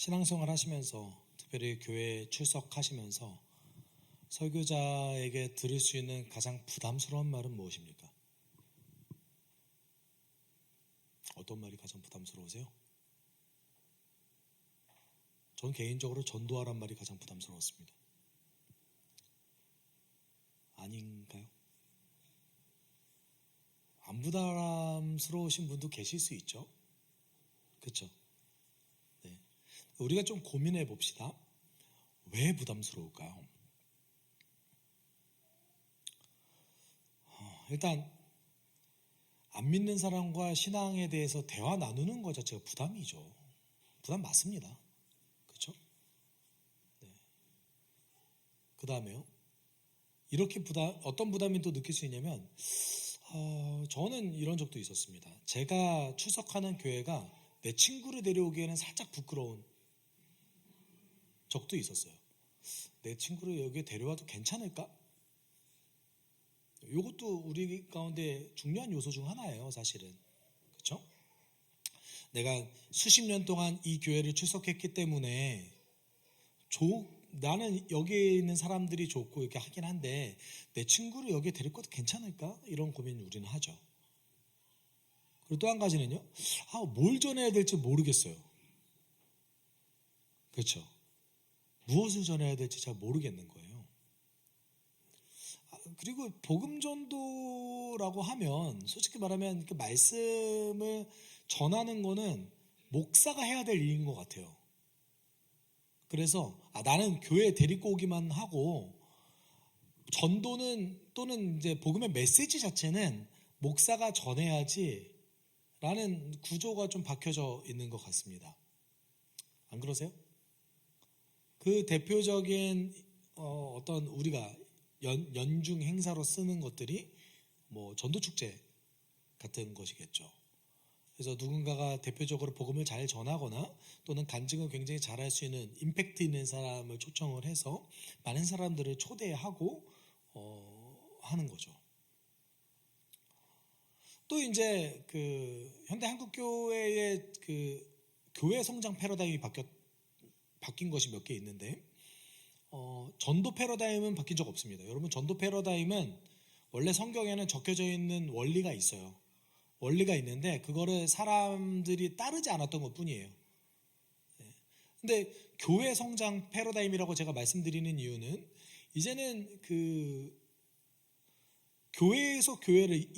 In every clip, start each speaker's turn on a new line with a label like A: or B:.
A: 신앙생활 하시면서 특별히 교회 출석하시면서 설교자에게 들을 수 있는 가장 부담스러운 말은 무엇입니까? 어떤 말이 가장 부담스러우세요? 전 개인적으로 전도하란 말이 가장 부담스러웠습니다. 아닌가요? 안 부담스러우신 분도 계실 수 있죠. 그렇죠? 네. 우리가 좀 고민해 봅시다. 왜 부담스러울까요? 일단 안 믿는 사람과 신앙에 대해서 대화 나누는 것 자체가 부담이죠. 부담 맞습니다. 그렇죠? 네. 그 다음에요. 이렇게 어떤 부담이 또 느낄 수 있냐면 저는 이런 적도 있었습니다. 제가 출석하는 교회가 내 친구를 데려오기에는 살짝 부끄러운 적도 있었어요. 내 친구를 여기에 데려와도 괜찮을까? 이것도 우리 가운데 중요한 요소 중 하나예요, 사실은. 그렇죠? 내가 수십 년 동안 이 교회를 출석했기 때문에 나는 여기에 있는 사람들이 좋고 이렇게 하긴 한데 내 친구를 여기에 데릴 것도 괜찮을까? 이런 고민을 우리는 하죠. 그리고 또 한 가지는요. 뭘 전해야 될지 모르겠어요. 그렇죠? 무엇을 전해야 될지 잘 모르겠는 거예요. 그리고 복음 전도라고 하면 솔직히 말하면 그 말씀을 전하는 거는 목사가 해야 될 일인 것 같아요. 그래서 나는 교회 데리고 오기만 하고 전도는 또는 이제 복음의 메시지 자체는 목사가 전해야지 라는 구조가 좀 박혀져 있는 것 같습니다. 안 그러세요? 그 대표적인 어떤 우리가 연중 행사로 쓰는 것들이 뭐 전도축제 같은 것이겠죠. 그래서 누군가가 대표적으로 복음을 잘 전하거나 또는 간증을 굉장히 잘할 수 있는 임팩트 있는 사람을 초청을 해서 많은 사람들을 초대하고 하는 거죠. 또 이제 그 현대 한국교회의 그 교회 성장 패러다임이 바뀐 것이 몇 개 있는데 전도 패러다임은 바뀐 적 없습니다. 여러분, 전도 패러다임은 원래 성경에는 적혀져 있는 원리가 있어요. 원리가 있는데 그거를 사람들이 따르지 않았던 것 뿐이에요. 근데 교회 성장 패러다임이라고 제가 말씀드리는 이유는 이제는 그 교회에서 교회를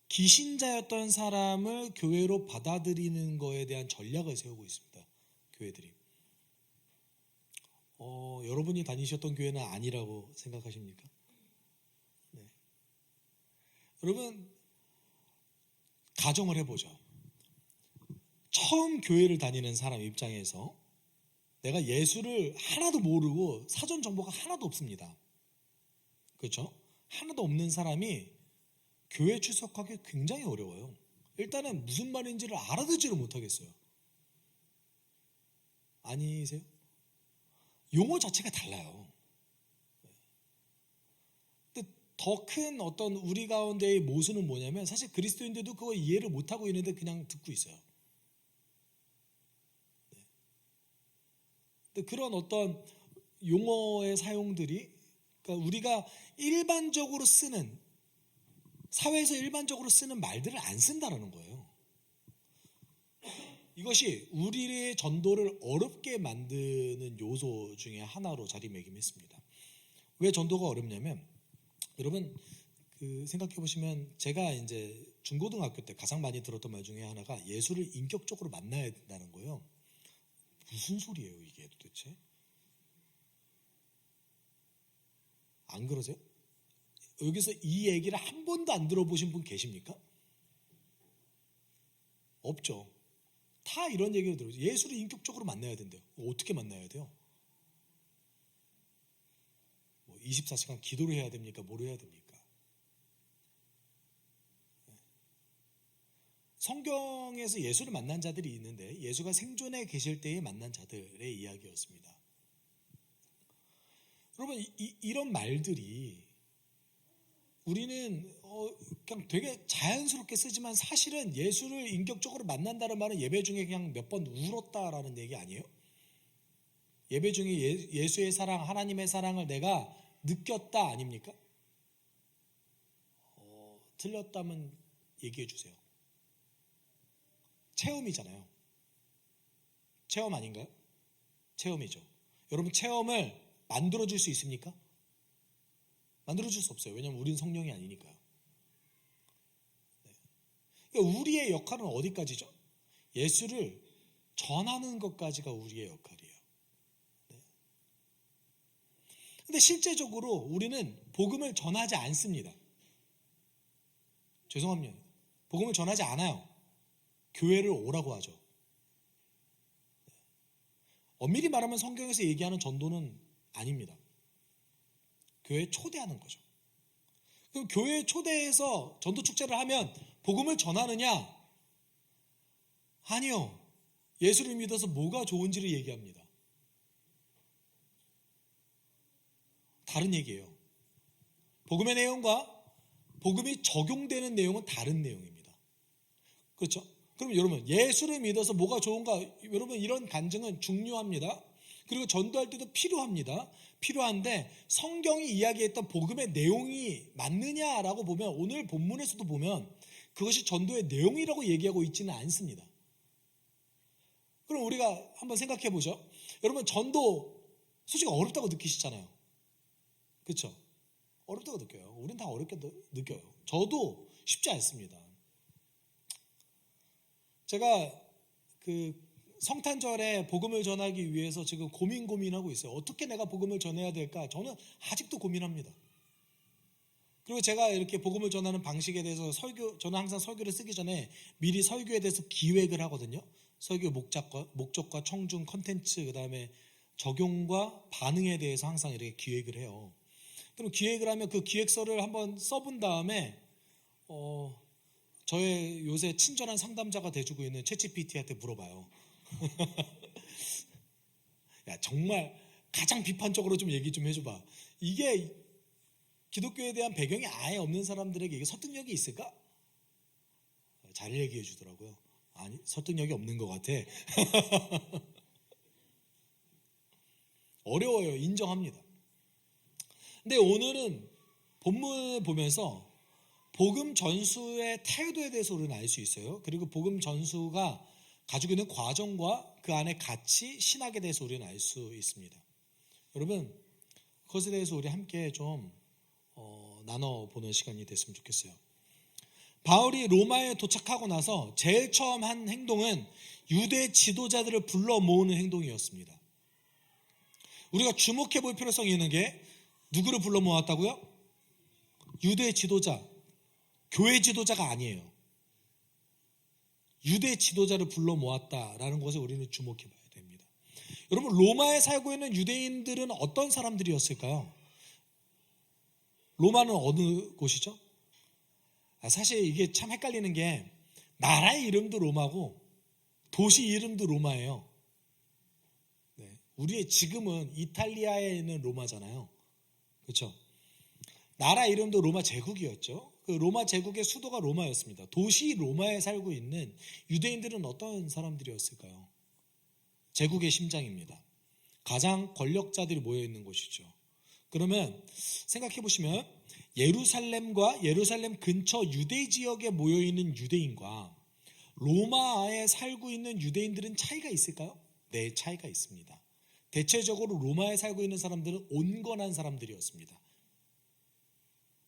A: 기신자였던 사람을 교회로 받아들이는 거에 대한 전략을 세우고 있습니다. 교회들이. 여러분이 다니셨던 교회는 아니라고 생각하십니까? 네. 여러분, 가정을 해보죠. 처음 교회를 다니는 사람 입장에서 내가 예수를 하나도 모르고 사전 정보가 하나도 없습니다. 그렇죠? 하나도 없는 사람이 교회 출석하기 굉장히 어려워요. 일단은 무슨 말인지를 알아듣지를 못하겠어요. 아니세요? 용어 자체가 달라요. 근데 더 큰 어떤 우리 가운데의 모순은 뭐냐면 사실 그리스도인들도 그거 이해를 못하고 있는데 그냥 듣고 있어요. 근데 그런 어떤 용어의 사용들이 그러니까 우리가 일반적으로 쓰는 사회에서 일반적으로 쓰는 말들을 안 쓴다라는 거예요. 이것이 우리의 전도를 어렵게 만드는 요소 중에 하나로 자리매김했습니다. 왜 전도가 어렵냐면 여러분 생각해 보시면 제가 이제 중고등학교 때 가장 많이 들었던 말 중에 하나가 예수를 인격적으로 만나야 된다는 거예요. 무슨 소리예요 이게 도대체? 안 그러세요? 여기서 이 얘기를 한 번도 안 들어보신 분 계십니까? 없죠. 다 이런 얘기를 들어요. 예수를 인격적으로 만나야 된대요. 어떻게 만나야 돼요? 24시간 기도를 해야 됩니까? 뭘 해야 됩니까? 성경에서 예수를 만난 자들이 있는데 예수가 생존해 계실 때에 만난 자들의 이야기였습니다. 여러분 이런 말들이 우리는 그냥 되게 자연스럽게 쓰지만 사실은 예수를 인격적으로 만난다는 말은 예배 중에 그냥 몇 번 울었다라는 얘기 아니에요? 예배 중에 예수의 사랑, 하나님의 사랑을 내가 느꼈다 아닙니까? 틀렸다면 얘기해 주세요. 체험이잖아요. 체험 아닌가요? 체험이죠. 여러분 체험을 만들어줄 수 있습니까? 만들어줄 수 없어요. 왜냐하면 우리는 성령이 아니니까요. 네. 그러니까 우리의 역할은 어디까지죠? 예수를 전하는 것까지가 우리의 역할이에요. 네. 근데 실제적으로 우리는 복음을 전하지 않습니다. 죄송합니다. 복음을 전하지 않아요. 교회를 오라고 하죠. 엄밀히 말하면 성경에서 얘기하는 전도는 아닙니다. 교회에 초대하는 거죠. 그럼 교회에 초대해서 전도 축제를 하면 복음을 전하느냐? 아니요. 예수를 믿어서 뭐가 좋은지를 얘기합니다. 다른 얘기예요. 복음의 내용과 복음이 적용되는 내용은 다른 내용입니다. 그렇죠? 그럼 여러분 예수를 믿어서 뭐가 좋은가? 여러분 이런 간증은 중요합니다. 그리고 전도할 때도 필요합니다. 필요한데 성경이 이야기했던 복음의 내용이 맞느냐라고 보면 오늘 본문에서도 보면 그것이 전도의 내용이라고 얘기하고 있지는 않습니다. 그럼 우리가 한번 생각해 보죠. 여러분 전도 솔직히 어렵다고 느끼시잖아요. 그렇죠? 어렵다고 느껴요. 우린 다 어렵게 느껴요. 저도 쉽지 않습니다. 제가 그 성탄절에 복음을 전하기 위해서 지금 고민하고 있어요. 어떻게 내가 복음을 전해야 될까? 저는 아직도 고민합니다. 그리고 제가 이렇게 복음을 전하는 방식에 대해서 저는 항상 설교를 쓰기 전에 미리 설교에 대해서 기획을 하거든요. 설교 목적과 청중, 컨텐츠, 그 다음에 적용과 반응에 대해서 항상 이렇게 기획을 해요. 그럼 기획을 하면 그 기획서를 한번 써본 다음에 저의 요새 친절한 상담자가 돼주고 있는 챗GPT한테 물어봐요. 야, 정말 가장 비판적으로 좀 얘기 좀 해줘봐. 이게 기독교에 대한 배경이 아예 없는 사람들에게 이게 설득력이 있을까? 잘 얘기해 주더라고요. 아니, 설득력이 없는 것 같아. 어려워요. 인정합니다. 근데 오늘은 본문을 보면서 복음 전수의 태도에 대해서 우리는 알 수 있어요. 그리고 복음 전수가 가지고 있는 과정과 그 안에 가치, 신학에 대해서 우리는 알 수 있습니다. 여러분, 그것에 대해서 우리 함께 좀 나눠보는 시간이 됐으면 좋겠어요. 바울이 로마에 도착하고 나서 제일 처음 한 행동은 유대 지도자들을 불러 모으는 행동이었습니다. 우리가 주목해 볼 필요성이 있는 게 누구를 불러 모았다고요? 유대 지도자, 교회 지도자가 아니에요. 유대 지도자를 불러 모았다라는 것에 우리는 주목해 봐야 됩니다. 여러분, 로마에 살고 있는 유대인들은 어떤 사람들이었을까요? 로마는 어느 곳이죠? 사실 이게 참 헷갈리는 게 나라의 이름도 로마고 도시 이름도 로마예요. 네. 우리의 지금은 이탈리아에 있는 로마잖아요. 그렇죠? 나라 이름도 로마 제국이었죠. 그 로마 제국의 수도가 로마였습니다. 도시 로마에 살고 있는 유대인들은 어떤 사람들이었을까요? 제국의 심장입니다. 가장 권력자들이 모여 있는 곳이죠. 그러면 생각해 보시면 예루살렘과 예루살렘 근처 유대 지역에 모여 있는 유대인과 로마에 살고 있는 유대인들은 차이가 있을까요? 네, 차이가 있습니다. 대체적으로 로마에 살고 있는 사람들은 온건한 사람들이었습니다.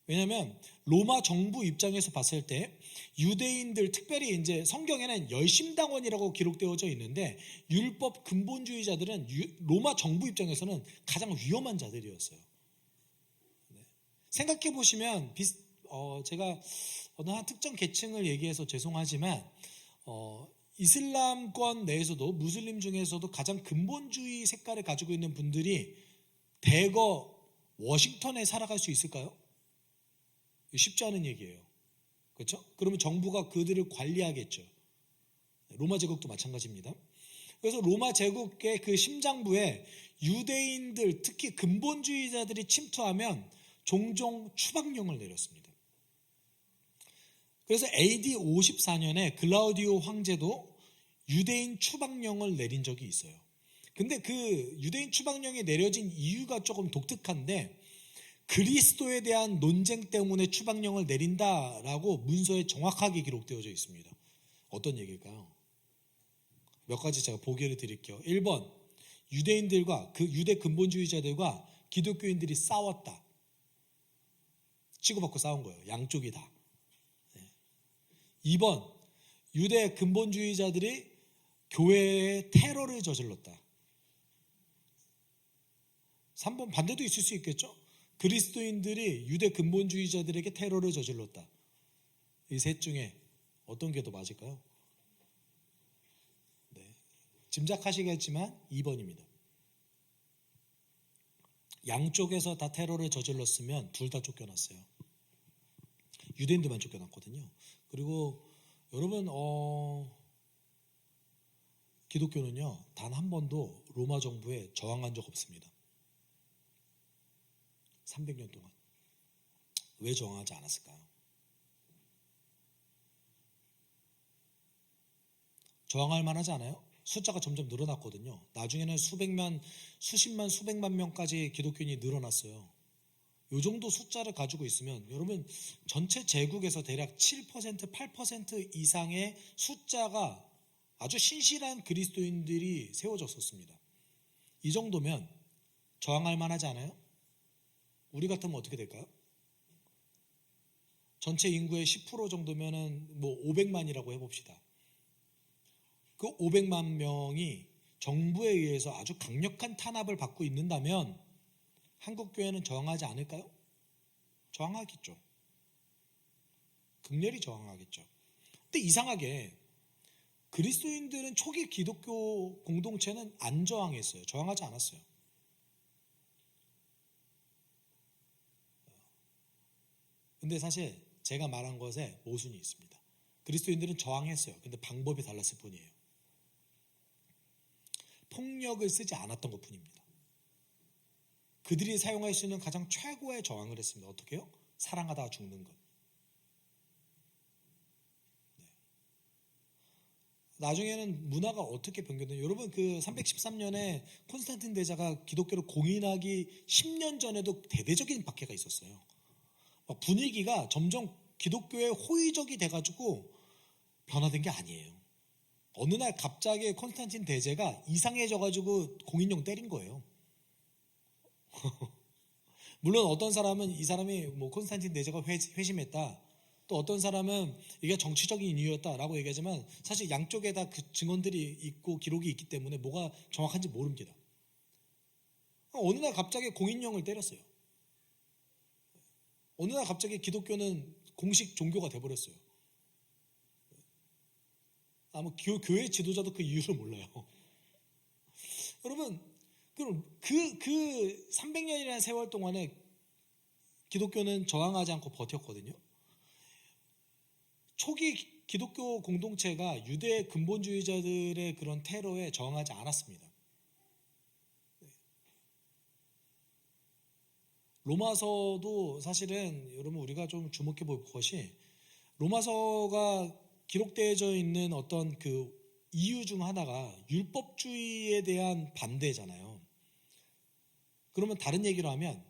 A: 왜냐하면 로마 정부 입장에서 봤을 때 유대인들, 특별히 이제 성경에는 열심당원이라고 기록되어져 있는데 율법 근본주의자들은 로마 정부 입장에서는 가장 위험한 자들이었어요. 네. 생각해 보시면 제가 어느 한 특정 계층을 얘기해서 죄송하지만 이슬람권 내에서도 무슬림 중에서도 가장 근본주의 색깔을 가지고 있는 분들이 대거 워싱턴에 살아갈 수 있을까요? 쉽지 않은 얘기예요. 그렇죠? 그러면 정부가 그들을 관리하겠죠. 로마 제국도 마찬가지입니다. 그래서 로마 제국의 그 심장부에 유대인들, 특히 근본주의자들이 침투하면 종종 추방령을 내렸습니다. 그래서 AD 54년에 글라우디오 황제도 유대인 추방령을 내린 적이 있어요. 근데 그 유대인 추방령이 내려진 이유가 조금 독특한데, 그리스도에 대한 논쟁 때문에 추방령을 내린다라고 문서에 정확하게 기록되어져 있습니다. 어떤 얘기일까요? 몇 가지 제가 보기를 드릴게요. 1번, 유대인들과 그 유대 근본주의자들과 기독교인들이 싸웠다. 치고받고 싸운 거예요. 양쪽이 다. 2번, 유대 근본주의자들이 교회에 테러를 저질렀다. 3번, 반대도 있을 수 있겠죠? 그리스도인들이 유대 근본주의자들에게 테러를 저질렀다. 이 셋 중에 어떤 게 더 맞을까요? 네. 짐작하시겠지만 2번입니다. 양쪽에서 다 테러를 저질렀으면 둘 다 쫓겨났어요. 유대인들만 쫓겨났거든요. 그리고 여러분, 기독교는요, 단 한 번도 로마 정부에 저항한 적 없습니다. 300년 동안. 왜 저항하지 않았을까요? 저항할 만하지 않아요? 숫자가 점점 늘어났거든요. 나중에는 수백만, 수십만, 수백만 명까지 기독교인이 늘어났어요. 이 정도 숫자를 가지고 있으면 여러분, 전체 제국에서 대략 7%, 8% 이상의 숫자가 아주 신실한 그리스도인들이 세워졌었습니다. 이 정도면 저항할 만하지 않아요? 우리 같으면 어떻게 될까요? 전체 인구의 10% 정도면은 뭐 500만이라고 해봅시다. 그 500만 명이 정부에 의해서 아주 강력한 탄압을 받고 있는다면 한국 교회는 저항하지 않을까요? 저항하겠죠. 극렬히 저항하겠죠. 근데 이상하게 그리스도인들은 초기 기독교 공동체는 안 저항했어요. 저항하지 않았어요. 근데 사실 제가 말한 것에 모순이 있습니다. 그리스도인들은 저항했어요. 근데 방법이 달랐을 뿐이에요. 폭력을 쓰지 않았던 것 뿐입니다. 그들이 사용할 수 있는 가장 최고의 저항을 했습니다. 어떻게 해요? 사랑하다가 죽는 것. 네. 나중에는 문화가 어떻게 변경돼요? 여러분, 그 313년에 콘스탄틴 대제가 기독교를 공인하기 10년 전에도 대대적인 박해가 있었어요. 분위기가 점점 기독교에 호의적이 돼가지고 변화된 게 아니에요. 어느 날 갑자기 콘스탄틴 대제가 이상해져가지고 공인령 때린 거예요. 물론 어떤 사람은 이 사람이 뭐 콘스탄틴 대제가 회심했다, 또 어떤 사람은 이게 정치적인 이유였다라고 얘기하지만 사실 양쪽에 다 그 증언들이 있고 기록이 있기 때문에 뭐가 정확한지 모릅니다. 어느 날 갑자기 공인령을 때렸어요. 어느 날 갑자기 기독교는 공식 종교가 돼버렸어요. 아마 교회 지도자도 그 이유를 몰라요. 여러분, 그럼 그 300년이라는 세월 동안에 기독교는 저항하지 않고 버텼거든요. 초기 기독교 공동체가 유대 근본주의자들의 그런 테러에 저항하지 않았습니다. 로마서도 사실은 여러분 우리가 좀 주목해 볼 것이, 로마서가 기록되어져 있는 어떤 그 이유 중 하나가 율법주의에 대한 반대잖아요. 그러면 다른 얘기로 하면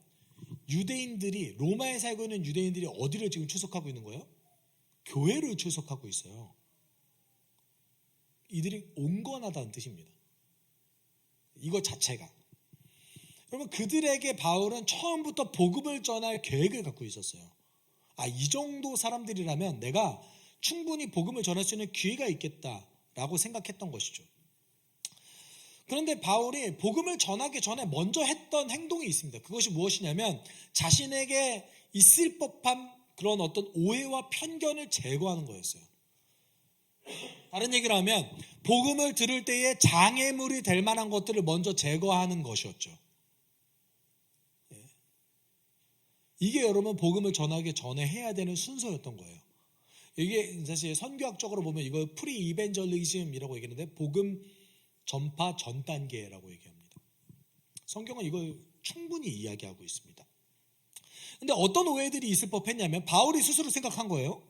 A: 유대인들이, 로마에 살고 있는 유대인들이 어디를 지금 출석하고 있는 거예요? 교회를 출석하고 있어요. 이들이 온건하다는 뜻입니다. 이거 자체가. 그러면 그들에게 바울은 처음부터 복음을 전할 계획을 갖고 있었어요. 이 정도 사람들이라면 내가 충분히 복음을 전할 수 있는 기회가 있겠다라고 생각했던 것이죠. 그런데 바울이 복음을 전하기 전에 먼저 했던 행동이 있습니다. 그것이 무엇이냐면 자신에게 있을 법한 그런 어떤 오해와 편견을 제거하는 거였어요. 다른 얘기를 하면 복음을 들을 때에 장애물이 될 만한 것들을 먼저 제거하는 것이었죠. 이게 여러분 복음을 전하기 전에 해야 되는 순서였던 거예요. 이게 사실 선교학적으로 보면 이걸 프리 이벤젤리즘이라고 얘기하는데 복음 전파 전 단계라고 얘기합니다. 성경은 이걸 충분히 이야기하고 있습니다. 근데 어떤 오해들이 있을 법했냐면 바울이 스스로 생각한 거예요.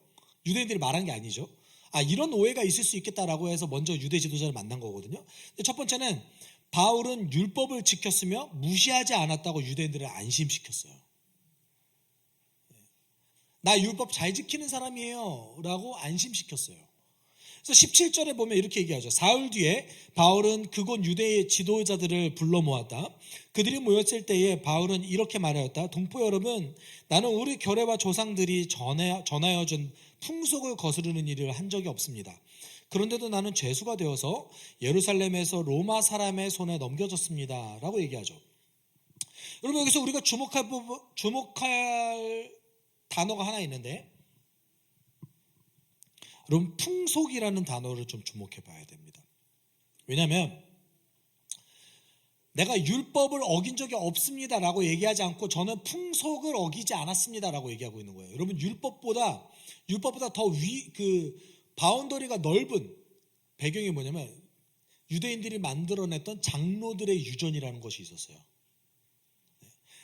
A: 유대인들이 말한 게 아니죠. 이런 오해가 있을 수 있겠다라고 해서 먼저 유대 지도자를 만난 거거든요. 첫 번째는 바울은 율법을 지켰으며 무시하지 않았다고 유대인들을 안심시켰어요. 나 율법 잘 지키는 사람이에요 라고 안심시켰어요. 그래서 17절에 보면 이렇게 얘기하죠. 사흘 뒤에 바울은 그곳 유대의 지도자들을 불러 모았다. 그들이 모였을 때에 바울은 이렇게 말하였다. 동포 여러분, 나는 우리 결례와 조상들이 전하여 준 풍속을 거스르는 일을 한 적이 없습니다. 그런데도 나는 죄수가 되어서 예루살렘에서 로마 사람의 손에 넘겨졌습니다 라고 얘기하죠. 여러분, 여기서 우리가 주목할 단어가 하나 있는데, 여러분, 풍속이라는 단어를 좀 주목해 봐야 됩니다. 왜냐하면 내가 율법을 어긴 적이 없습니다 라고 얘기하지 않고 저는 풍속을 어기지 않았습니다 라고 얘기하고 있는 거예요. 여러분, 율법보다 더 바운더리가 넓은 배경이 뭐냐면 유대인들이 만들어냈던 장로들의 유전이라는 것이 있었어요.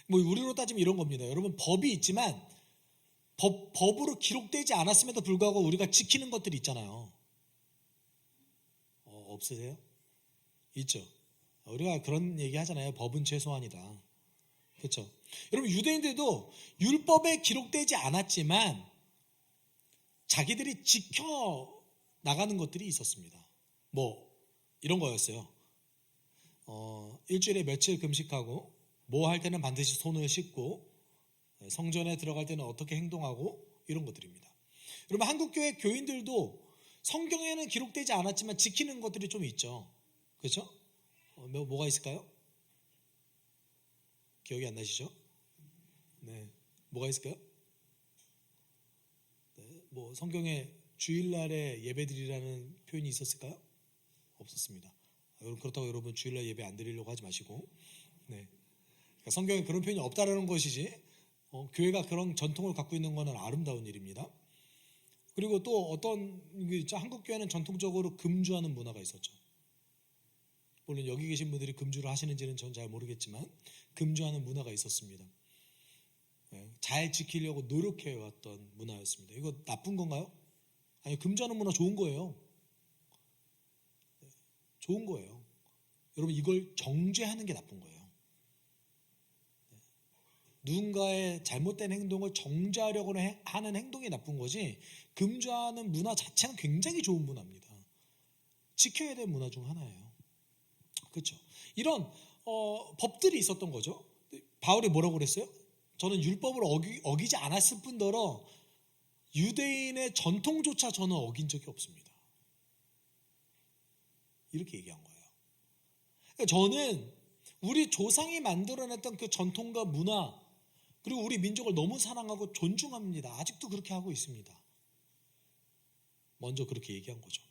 A: 우리로 따지면 이런 겁니다. 여러분, 법이 있지만 법으로 기록되지 않았음에도 불구하고 우리가 지키는 것들이 있잖아요. 없으세요? 있죠. 우리가 그런 얘기 하잖아요. 법은 최소한이다. 그렇죠? 여러분, 유대인들도 율법에 기록되지 않았지만 자기들이 지켜 나가는 것들이 있었습니다. 이런 거였어요. 일주일에 며칠 금식하고 할 때는 반드시 손을 씻고 성전에 들어갈 때는 어떻게 행동하고 이런 것들입니다. 여러분, 한국교회 교인들도 성경에는 기록되지 않았지만 지키는 것들이 좀 있죠. 그렇죠? 뭐가 있을까요? 기억이 안 나시죠? 네, 뭐가 있을까요? 네, 성경에 주일날에 예배드리라는 표현이 있었을까요? 없었습니다. 그렇다고 여러분 주일날 예배 안 드리려고 하지 마시고, 네, 그러니까 성경에 그런 표현이 없다라는 것이지, 교회가 그런 전통을 갖고 있는 것은 아름다운 일입니다. 그리고 또 어떤 한국 교회는 전통적으로 금주하는 문화가 있었죠. 물론 여기 계신 분들이 금주를 하시는지는 전 잘 모르겠지만 금주하는 문화가 있었습니다. 잘 지키려고 노력해왔던 문화였습니다. 이거 나쁜 건가요? 아니, 금주하는 문화 좋은 거예요. 좋은 거예요. 여러분, 이걸 정죄하는 게 나쁜 거예요. 누군가의 잘못된 행동을 정죄하려고 하는 행동이 나쁜 거지, 금주하는 문화 자체는 굉장히 좋은 문화입니다. 지켜야 될 문화 중 하나예요. 그렇죠? 이런 법들이 있었던 거죠. 바울이 뭐라고 그랬어요? 저는 율법을 어기지 않았을 뿐더러 유대인의 전통조차 저는 어긴 적이 없습니다. 이렇게 얘기한 거예요. 저는 우리 조상이 만들어냈던 그 전통과 문화, 그리고 우리 민족을 너무 사랑하고 존중합니다. 아직도 그렇게 하고 있습니다. 먼저 그렇게 얘기한 거죠.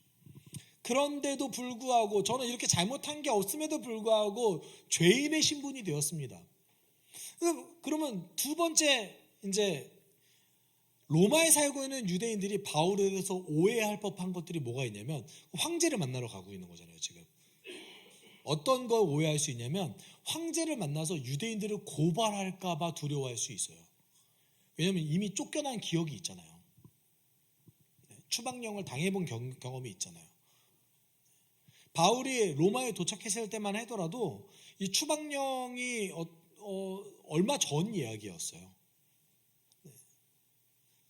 A: 그런데도 불구하고 저는 이렇게 잘못한 게 없음에도 불구하고 죄인의 신분이 되었습니다. 그러면 두 번째, 이제 로마에 살고 있는 유대인들이 바울에 대해서 오해할 법한 것들이 뭐가 있냐면, 황제를 만나러 가고 있는 거잖아요. 지금 어떤 걸 오해할 수 있냐면, 황제를 만나서 유대인들을 고발할까 봐 두려워할 수 있어요. 왜냐하면 이미 쫓겨난 기억이 있잖아요. 추방령을 당해본 경험이 있잖아요. 바울이 로마에 도착했을 때만 하더라도 이 추방령이 얼마 전 이야기였어요.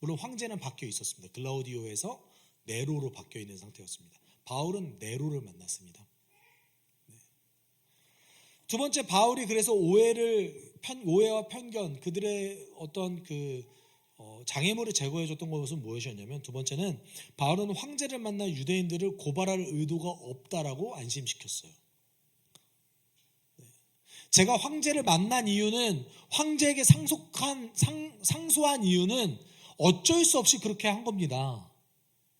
A: 물론 황제는 바뀌어 있었습니다. 글라우디오에서 네로로 바뀌어 있는 상태였습니다. 바울은 네로를 만났습니다. 두 번째, 바울이 그래서 오해와 편견, 그들의 어떤 장애물을 제거해줬던 것은 무엇이었냐면, 두 번째는 바울은 황제를 만나 유대인들을 고발할 의도가 없다라고 안심시켰어요. 제가 황제를 만난 이유는, 황제에게 상소한 이유는 어쩔 수 없이 그렇게 한 겁니다.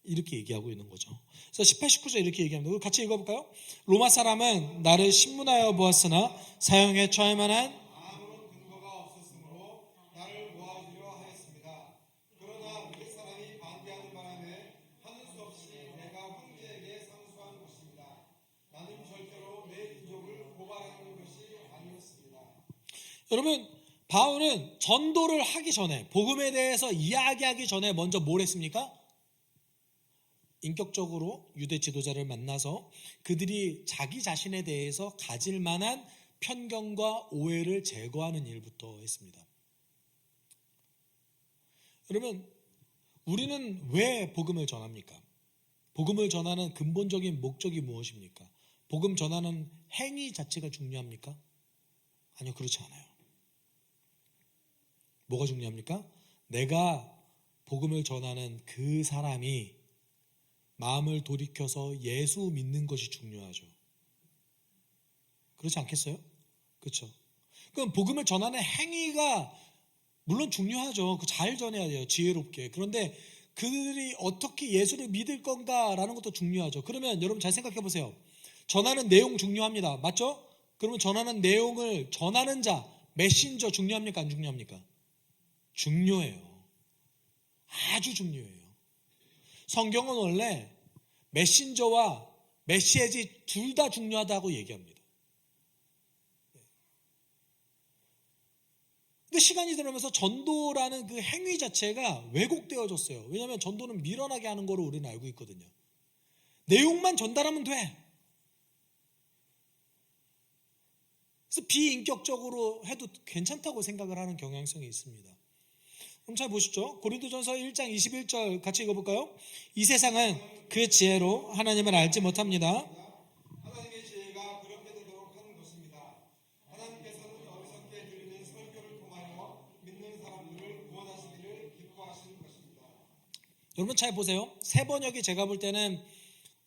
A: 이렇게 얘기하고 있는 거죠. 그래서 18, 19절 이렇게 얘기합니다. 같이 읽어볼까요? 로마 사람은 나를 신문하여 보았으나 사형에 처할 만한
B: 아무런 근거가 없었으므로 나를 모아주려 하였습니다. 그러나 우리 사람이 반대하는 바람에 하는 수 없이 내가 황제에게 상소한 것입니다. 나는 절대로 내 민족을 고발하는 것이 아니었습니다.
A: 여러분, 바울은 전도를 하기 전에, 복음에 대해서 이야기하기 전에 먼저 뭘 했습니까? 인격적으로 유대 지도자를 만나서 그들이 자기 자신에 대해서 가질 만한 편견과 오해를 제거하는 일부터 했습니다. 그러면 우리는 왜 복음을 전합니까? 복음을 전하는 근본적인 목적이 무엇입니까? 복음 전하는 행위 자체가 중요합니까? 아니요, 그렇지 않아요. 뭐가 중요합니까? 내가 복음을 전하는 그 사람이 마음을 돌이켜서 예수 믿는 것이 중요하죠. 그렇지 않겠어요? 그렇죠. 그럼 복음을 전하는 행위가 물론 중요하죠. 잘 전해야 돼요. 지혜롭게. 그런데 그들이 어떻게 예수를 믿을 건가라는 것도 중요하죠. 그러면 여러분 잘 생각해 보세요. 전하는 내용 중요합니다. 맞죠? 그러면 전하는 내용을 전하는 자, 메신저 중요합니까? 안 중요합니까? 중요해요. 아주 중요해요. 성경은 원래 메신저와 메시지 둘 다 중요하다고 얘기합니다. 근데 시간이 지나면서 전도라는 그 행위 자체가 왜곡되어졌어요. 왜냐하면 전도는 밀어나게 하는 거로 우리는 알고 있거든요. 내용만 전달하면 돼. 그래서 비인격적으로 해도 괜찮다고 생각을 하는 경향성이 있습니다. 그럼 잘 보시죠. 고린도전서 1장 21절 같이 읽어볼까요? 이 세상은 그 지혜로 하나님을 알지 못합니다.
B: 하나님의 지혜가 그렇게 되도록 하는 것입니다. 하나님께서는 어리석게 들리는 설교를 통하여 믿는 사람들을 구원하시기를 기뻐하시는 것입니다.
A: 여러분 잘 보세요. 새 번역이 제가 볼 때는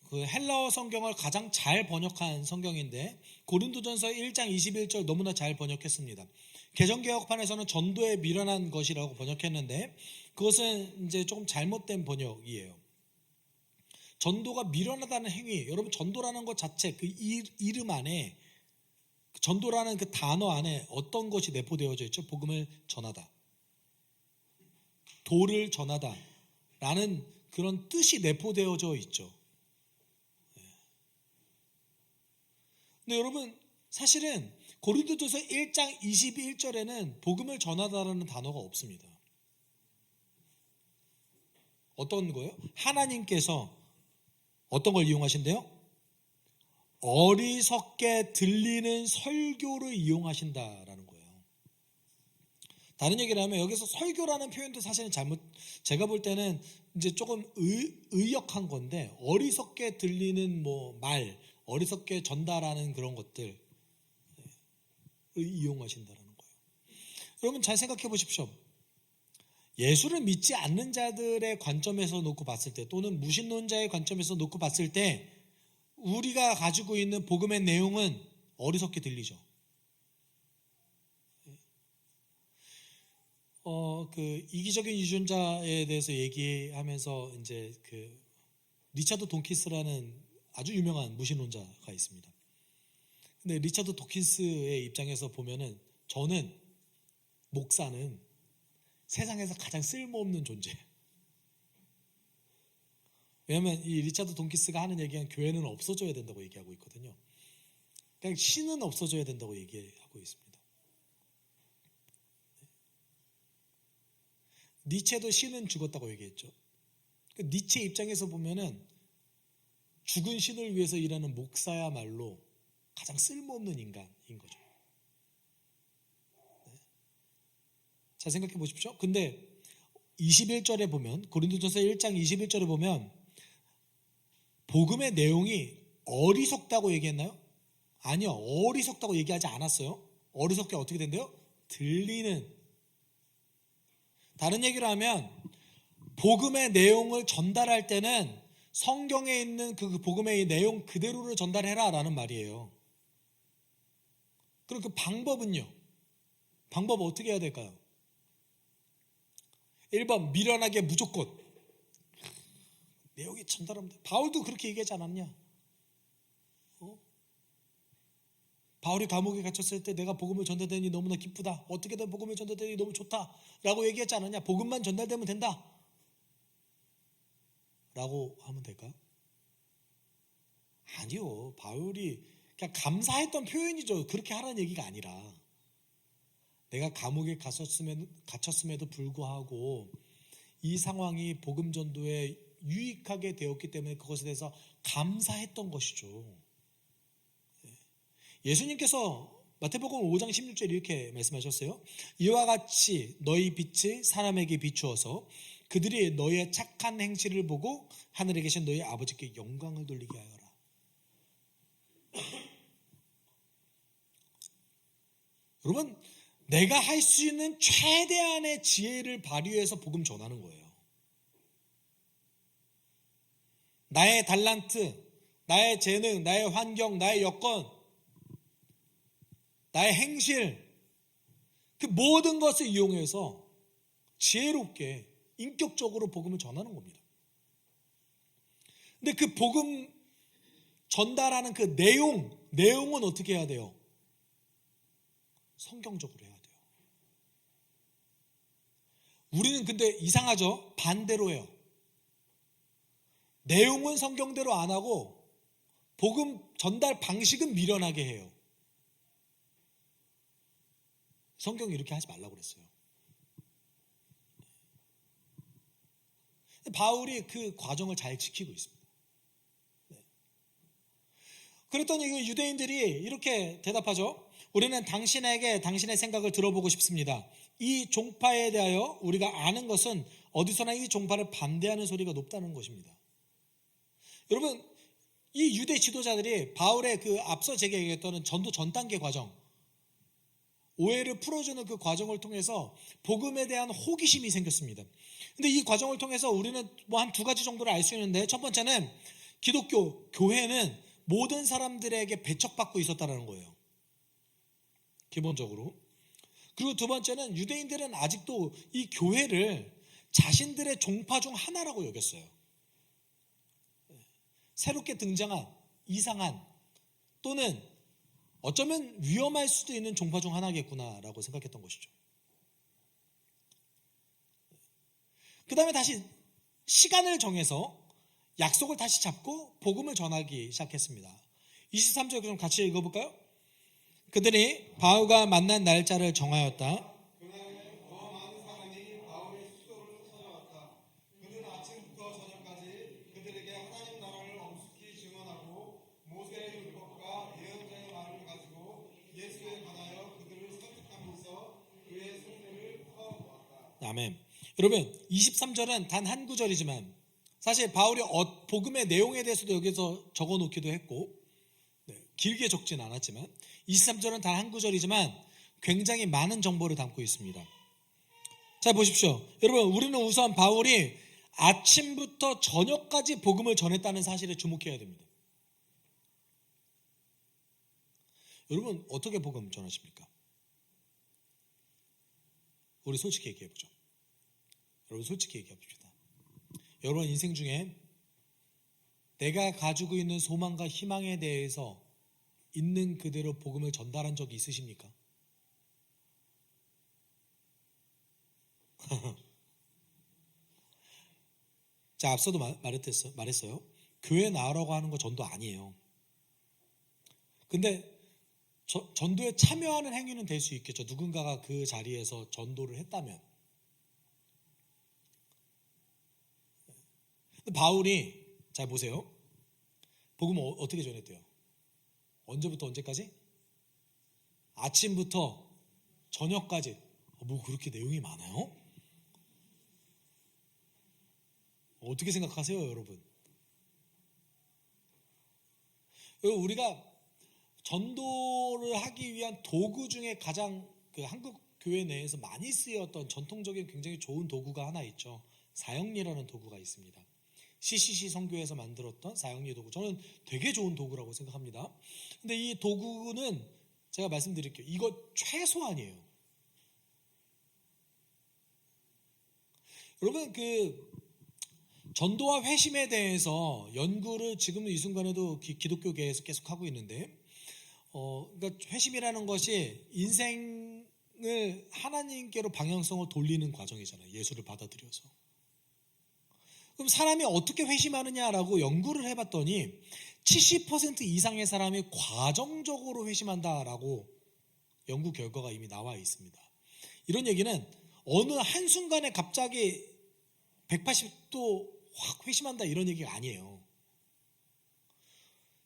A: 그 헬라어 성경을 가장 잘 번역한 성경인데 고린도전서 1장 21절 너무나 잘 번역했습니다. 개정개혁판에서는 전도에 미련한 것이라고 번역했는데 그것은 이제 조금 잘못된 번역이에요. 전도가 미련하다는 행위, 여러분 전도라는 것 자체 그 이름 안에 전도라는 그 단어 안에 어떤 것이 내포되어져 있죠? 복음을 전하다, 도를 전하다 라는 그런 뜻이 내포되어져 있죠. 근데 여러분 사실은 고린도전서 1장 21절에는 복음을 전하다라는 단어가 없습니다. 어떤 거예요? 하나님께서 어떤 걸 이용하신대요? 어리석게 들리는 설교를 이용하신다라는 거예요. 다른 얘기를 하면 여기서 설교라는 표현도 사실은 제가 볼 때는 이제 조금 의역한 건데 어리석게 들리는 말, 어리석게 전달하는 그런 것들 이용하신다는 거예요. 여러분 잘 생각해 보십시오. 예수를 믿지 않는 자들의 관점에서 놓고 봤을 때 또는 무신론자의 관점에서 놓고 봤을 때 우리가 가지고 있는 복음의 내용은 어리석게 들리죠. 그 이기적인 유전자에 대해서 얘기하면서 이제 그 리차드 돈키스라는 아주 유명한 무신론자가 있습니다. 근데 리차드 도킨스의 입장에서 보면은 저는 목사는 세상에서 가장 쓸모없는 존재예요. 왜냐하면 이 리차드 돈키스가 하는 얘기는 교회는 없어져야 된다고 얘기하고 있거든요. 그냥 신은 없어져야 된다고 얘기하고 있습니다. 니체도 신은 죽었다고 얘기했죠. 니체 입장에서 보면은 죽은 신을 위해서 일하는 목사야말로 가장 쓸모없는 인간인 거죠. 네. 잘 생각해 보십시오. 근데 21절에 보면 고린도전서 1장 21절에 보면 복음의 내용이 어리석다고 얘기했나요? 아니요. 어리석다고 얘기하지 않았어요. 어리석게 어떻게 된대요? 들리는. 다른 얘기를 하면 복음의 내용을 전달할 때는 성경에 있는 그 복음의 내용 그대로를 전달해라 라는 말이에요. 그럼 그 방법은요? 방법 어떻게 해야 될까요? 1번 미련하게 무조건 내용이 전달하면 돼. 바울도 그렇게 얘기하지 않았냐? 바울이 감옥에 갇혔을 때 내가 복음을 전달되니 너무나 기쁘다. 어떻게든 복음을 전달되니 너무 좋다 라고 얘기했지 않았냐? 복음만 전달되면 된다 라고 하면 될까요? 아니요. 바울이 그냥 감사했던 표현이죠. 그렇게 하라는 얘기가 아니라 내가 감옥에 갇혔음에도 불구하고 이 상황이 복음 전도에 유익하게 되었기 때문에 그것에 대해서 감사했던 것이죠. 예수님께서 마태복음 5장 16절 이렇게 말씀하셨어요. 이와 같이 너희 빛이 사람에게 비추어서 그들이 너희의 착한 행실을 보고 하늘에 계신 너희 아버지께 영광을 돌리게 하여라. 여러분, 내가 할 수 있는 최대한의 지혜를 발휘해서 복음 전하는 거예요. 나의 달란트, 나의 재능, 나의 환경, 나의 여건, 나의 행실, 그 모든 것을 이용해서 지혜롭게 인격적으로 복음을 전하는 겁니다. 근데 그 복음 전달하는 그 내용은 어떻게 해야 돼요? 성경적으로 해야 돼요. 우리는 근데 이상하죠? 반대로 해요. 내용은 성경대로 안 하고 복음 전달 방식은 미련하게 해요. 성경이 이렇게 하지 말라고 그랬어요. 바울이 그 과정을 잘 지키고 있습니다. 그랬더니 유대인들이 이렇게 대답하죠. 우리는 당신에게 당신의 생각을 들어보고 싶습니다. 이 종파에 대하여 우리가 아는 것은 어디서나 이 종파를 반대하는 소리가 높다는 것입니다. 여러분, 이 유대 지도자들이 바울의 그 앞서 제가 얘기했던 전도 전 단계 과정, 오해를 풀어주는 그 과정을 통해서 복음에 대한 호기심이 생겼습니다. 근데 이 과정을 통해서 우리는 뭐 한 두 가지 정도를 알 수 있는데, 첫 번째는 기독교, 교회는 모든 사람들에게 배척받고 있었다는 거예요. 기본적으로. 그리고 두 번째는 유대인들은 아직도 이 교회를 자신들의 종파 중 하나라고 여겼어요. 새롭게 등장한 이상한 또는 어쩌면 위험할 수도 있는 종파 중 하나겠구나라고 생각했던 것이죠. 그 다음에 다시 시간을 정해서 약속을 다시 잡고 복음을 전하기 시작했습니다. 23절 좀 같이 읽어볼까요? 그들이 바울과 만난 날짜를 정하였다.
B: 그날에 더 많은 사람이 바울의 수도를 찾아왔다. 그는 아침부터 저녁까지 그들에게 하나님 나라를 엄숙히 증언하고 모세의 율법과 예언자의 말을 가지고 예수에 관하여 그들을 설득하면서 그의 속내를 풀어보았다.
A: 아멘. 여러분, 23절은 단 한 구절이지만 사실 바울이 복음의 내용에 대해서도 여기서 적어놓기도 했고, 길게 적진 않았지만 23절은 단 한 구절이지만 굉장히 많은 정보를 담고 있습니다. 자, 보십시오. 여러분, 우리는 우선 바울이 아침부터 저녁까지 복음을 전했다는 사실에 주목해야 됩니다. 여러분, 어떻게 복음 전하십니까? 우리 솔직히 얘기해보죠. 여러분, 솔직히 얘기해봅시다. 여러분 인생 중에 내가 가지고 있는 소망과 희망에 대해서 있는 그대로 복음을 전달한 적이 있으십니까? 자, 앞서도 말했어요. 교회 나오라고 하는 거 전도 아니에요. 근데 전도에 참여하는 행위는 될 수 있겠죠. 누군가가 그 자리에서 전도를 했다면. 근데 바울이, 잘 보세요. 복음을 어떻게 전했대요? 언제부터 언제까지? 아침부터 저녁까지. 뭐 그렇게 내용이 많아요? 어떻게 생각하세요, 여러분? 우리가 전도를 하기 위한 도구 중에 가장 그 한국 교회 내에서 많이 쓰였던 전통적인 굉장히 좋은 도구가 하나 있죠. 사형리라는 도구가 있습니다. CCC 선교에서 만들었던 사형리 도구, 저는 되게 좋은 도구라고 생각합니다. 근데 이 도구는 제가 말씀드릴게요. 이거 최소한이에요. 여러분, 그 전도와 회심에 대해서 연구를 지금 이 순간에도 기독교계에서 계속 하고 있는데, 그러니까 회심이라는 것이 인생을 하나님께로 방향성을 돌리는 과정이잖아요. 예수를 받아들여서. 그럼 사람이 어떻게 회심하느냐라고 연구를 해봤더니 70% 이상의 사람이 과정적으로 회심한다라고 연구 결과가 이미 나와 있습니다. 이런 얘기는 어느 한순간에 갑자기 180도 확 회심한다 이런 얘기가 아니에요.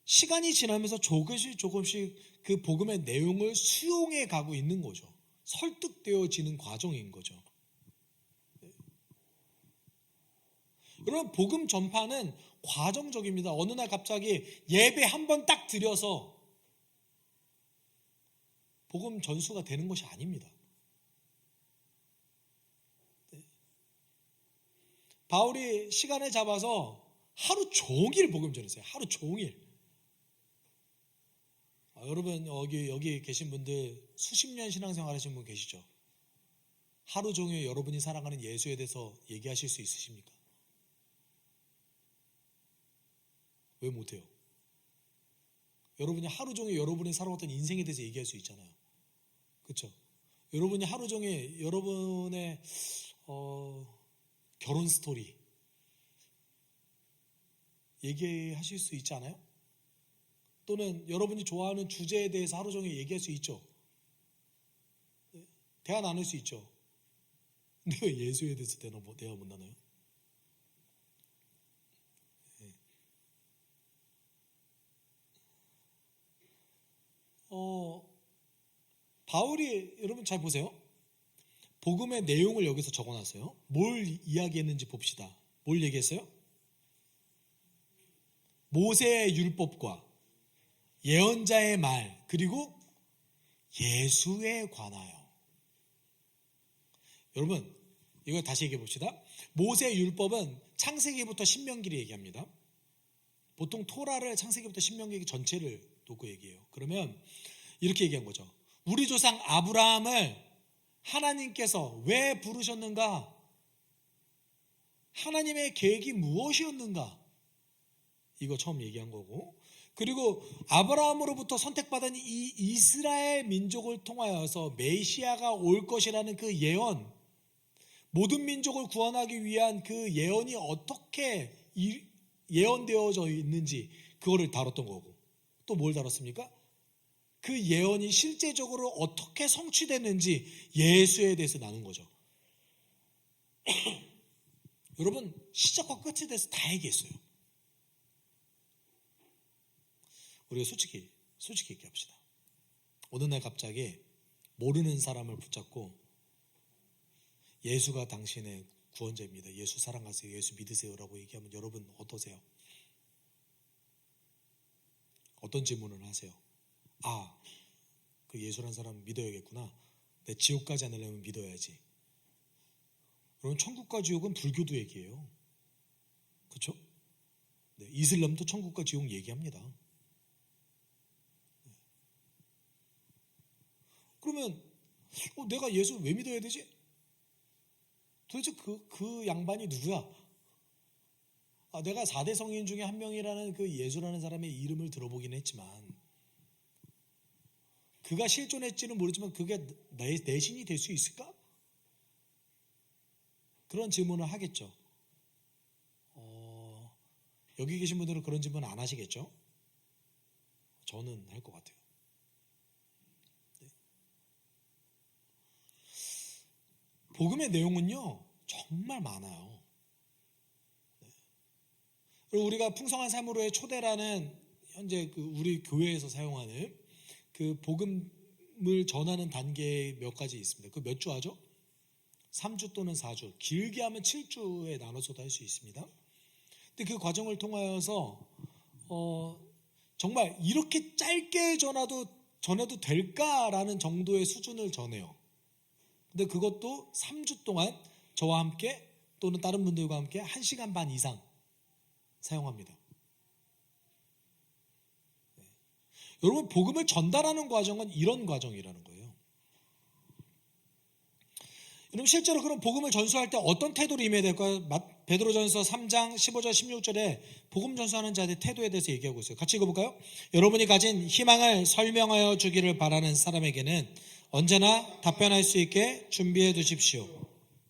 A: 시간이 지나면서 조금씩 그 복음의 내용을 수용해 가고 있는 거죠. 설득되어지는 과정인 거죠. 여러분, 복음 전파는 과정적입니다. 어느 날 갑자기 예배 한 번 딱 드려서 복음 전수가 되는 것이 아닙니다. 바울이 시간을 잡아서 하루 종일 복음 전했어요. 하루 종일. 여러분, 여기 계신 분들 수십 년 신앙생활 하신 분 계시죠? 하루 종일 여러분이 사랑하는 예수에 대해서 얘기하실 수 있으십니까? 왜 못해요? 여러분이 하루 종일 여러분이 살아왔던 인생에 대해서 얘기할 수 있잖아요. 그렇죠? 여러분이 하루 종일 여러분의 결혼 스토리 얘기하실 수 있지 않아요? 또는 여러분이 좋아하는 주제에 대해서 하루 종일 얘기할 수 있죠. 대화 나눌 수 있죠. 근데 왜 예수에 대해서 대화 못 나눠요? 바울이, 여러분 잘 보세요. 복음의 내용을 여기서 적어놨어요. 뭘 이야기했는지 봅시다. 뭘 얘기했어요? 모세의 율법과 예언자의 말, 그리고 예수에 관하여. 여러분, 이걸 다시 얘기해 봅시다. 모세의 율법은 창세기부터 신명기를 얘기합니다. 보통 토라를 창세기부터 신명기 전체를 놓고 얘기해요. 그러면 이렇게 얘기한 거죠. 우리 조상 아브라함을 하나님께서 왜 부르셨는가? 하나님의 계획이 무엇이었는가? 이거 처음 얘기한 거고, 그리고 아브라함으로부터 선택받은 이 이스라엘 민족을 통하여서 메시아가 올 것이라는 그 예언, 모든 민족을 구원하기 위한 그 예언이 어떻게 예언되어져 있는지 그거를 다뤘던 거고, 또 뭘 다뤘습니까? 그 예언이 실제적으로 어떻게 성취됐는지 예수에 대해서 나눈 거죠. 여러분, 시작과 끝에 대해서 다 얘기했어요. 우리가 솔직히 얘기합시다. 어느 날 갑자기 모르는 사람을 붙잡고 예수가 당신의 구원자입니다. 예수 사랑하세요. 예수 믿으세요라고 얘기하면 여러분 어떠세요? 어떤 질문을 하세요? 그 예수라는 사람 믿어야겠구나. 내 지옥 가지 않으려면 믿어야지. 여러분, 천국과 지옥은 불교도 얘기해요. 그렇죠? 네, 이슬람도 천국과 지옥 얘기합니다. 네. 그러면 내가 예수 왜 믿어야 되지? 도대체 그 양반이 누구야? 내가 4대 성인 중에 한 명이라는 그 예수라는 사람의 이름을 들어보긴 했지만 그가 실존했지는 모르지만 그게 내 신이 될 수 있을까? 그런 질문을 하겠죠. 여기 계신 분들은 그런 질문 안 하시겠죠? 저는 할 것 같아요. 네. 복음의 내용은요 정말 많아요. 네. 그리고 우리가 풍성한 삶으로의 초대라는 현재 우리 교회에서 사용하는 그 복음을 전하는 단계 몇 가지 있습니다. 그 몇 주 하죠? 3주 또는 4주, 길게 하면 7주에 나눠서도 할 수 있습니다. 근데 그 과정을 통하여서 정말 이렇게 짧게 전해도 될까라는 정도의 수준을 전해요. 근데 그것도 3주 동안 저와 함께 또는 다른 분들과 함께 1시간 반 이상 사용합니다. 네. 여러분, 복음을 전달하는 과정은 이런 과정이라는 거예요. 여러분, 실제로 그럼 복음을 전수할 때 어떤 태도로 임해야 될까요? 베드로전서 3장 15절 16절에 복음 전수하는 자의 태도에 대해서 얘기하고 있어요. 같이 읽어볼까요? 여러분이 가진 희망을 설명하여 주기를 바라는 사람에게는 언제나 답변할 수 있게 준비해 두십시오.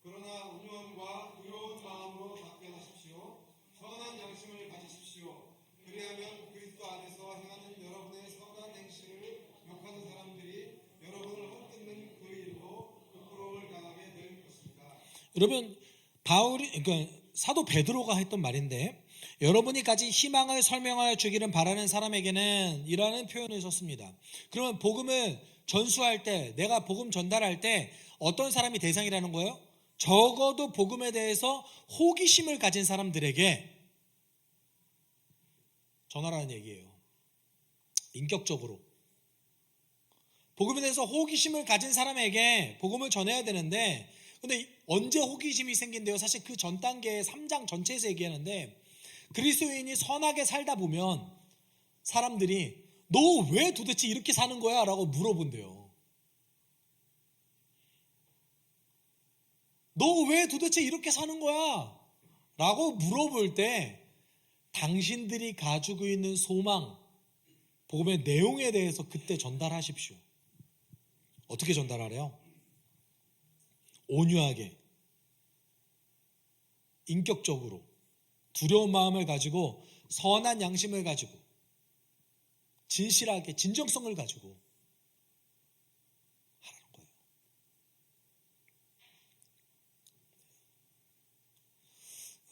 B: 그러나 온유함과 의로운 마음으로 답변하십시오. 선한 양심을 가지십시오. 그리하면 그리스도 안에서 행하는 여러분의 선한 행실을 욕하는 사람들이 여러분을 헛듣는 그 일로 부끄러움을 당하게 될 것입니다.
A: 여러분, 바울이 그러니까 사도 베드로가 했던 말인데, 여러분이 가진 희망을 설명하여 주기를 바라는 사람에게는 이라는 표현을 썼습니다. 그러면 복음을 전수할 때, 내가 복음 전달할 때 어떤 사람이 대상이라는 거예요? 적어도 복음에 대해서 호기심을 가진 사람들에게 전하라는 얘기예요. 인격적으로 복음에 대해서 호기심을 가진 사람에게 복음을 전해야 되는데, 근데 언제 호기심이 생긴대요? 사실 그 전 단계의 3장 전체에서 얘기하는데, 그리스도인이 선하게 살다 보면 사람들이 너 왜 도대체 이렇게 사는 거야? 라고 물어본대요. 너 왜 도대체 이렇게 사는 거야? 라고 물어볼 때 당신들이 가지고 있는 소망, 복음의 내용에 대해서 그때 전달하십시오. 어떻게 전달하래요? 온유하게, 인격적으로, 두려운 마음을 가지고, 선한 양심을 가지고, 진실하게, 진정성을 가지고 하라는 거예요.